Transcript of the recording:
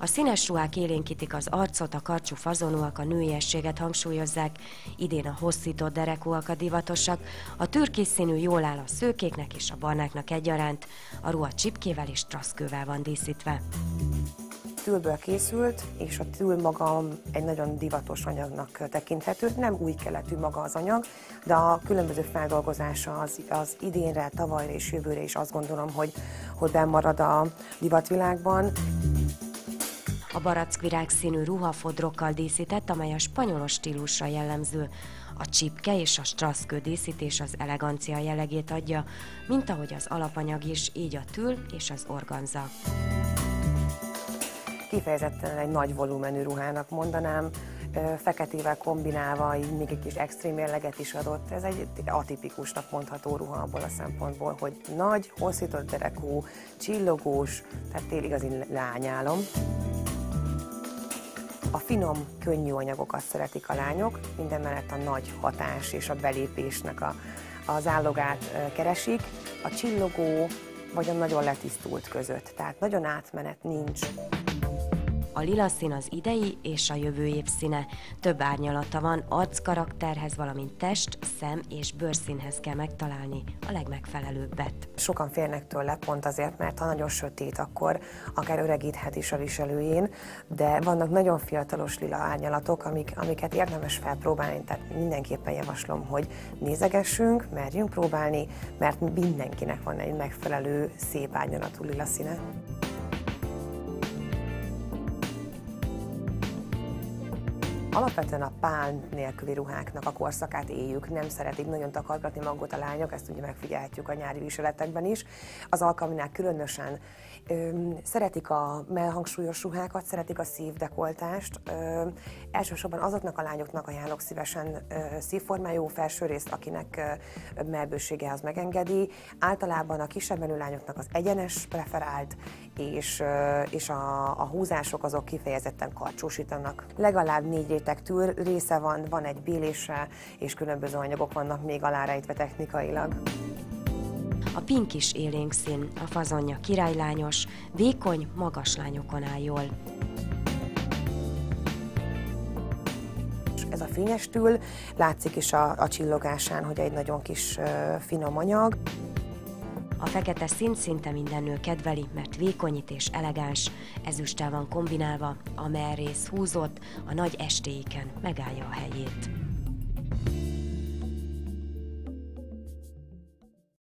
A színes ruhák élénkítik az arcot, a karcsú fazonúak a nőiességet hangsúlyozzák, idén a hosszított derekúak a divatosak, a türkisz színű jól áll a szőkéknek és a barnáknak egyaránt, a ruha csipkével és traszkővel van díszítve. Tülből készült, és a tül maga egy nagyon divatos anyagnak tekinthető. Nem új keletű maga az anyag, de a különböző feldolgozása az idénre, tavalyra és jövőre is azt gondolom, hogy bennmarad a divatvilágban. A barackvirág színű ruhafodrokkal díszített, amely a spanyolos stílusra jellemző. A csipke és a strasszkő díszítés az elegancia jellegét adja, mint ahogy az alapanyag is, így a tül és az organza. Kifejezetten egy nagy volumenű ruhának mondanám, feketével kombinálva, így még egy kis extrém jelleget is adott. Ez egy atipikusnak mondható ruha abból a szempontból, hogy nagy, hosszított derekú, csillogós, tehát tényleg igazi lányálom. A finom, könnyű anyagokat szeretik a lányok, mindemellett a nagy hatás és a belépésnek az állogát keresik. A csillogó vagy a nagyon letisztult között, tehát nagyon átmenet nincs. A lila szín az idei és a jövő év színe. Több árnyalata van, arckarakterhez, valamint test, szem és bőrszínhez kell megtalálni a legmegfelelőbbet. Sokan félnek tőle pont azért, mert ha nagyon sötét, akkor akár öregíthet is a viselőjén, de vannak nagyon fiatalos lila árnyalatok, amiket érdemes felpróbálni, tehát mindenképpen javaslom, hogy nézegessünk, merjünk próbálni, mert mindenkinek van egy megfelelő, szép árnyalatú lila színe. Alapvetően a pál nélküli ruháknak a korszakát éljük, nem szeretik nagyon takargatni magukat a lányok, ezt ugye megfigyelhetjük a nyári viseletekben is. Az alkalminál különösen szeretik a mellhangsúlyos ruhákat, szeretik a szívdekoltást. Elsősorban azoknak a lányoknak ajánlok szívesen szívformájú felsőrészt, akinek mellbősége az megengedi. Általában a kisebb menő lányoknak az egyenes preferált, és a húzások azok kifejezetten karcsúsítanak. Legalább 4 réteg tül része van egy bélése, és különböző anyagok vannak még alárejtve technikailag. A pink is élénk szín, a fazonja királylányos, vékony, magas lányokon áll jól. Ez a fényes tül, látszik is a csillogásán, hogy egy nagyon kis finom anyag. A fekete szín szinte minden nő kedveli, mert vékonyít és elegáns, ezüsttel van kombinálva, a mellrész húzott, a nagy estéiken megállja a helyét.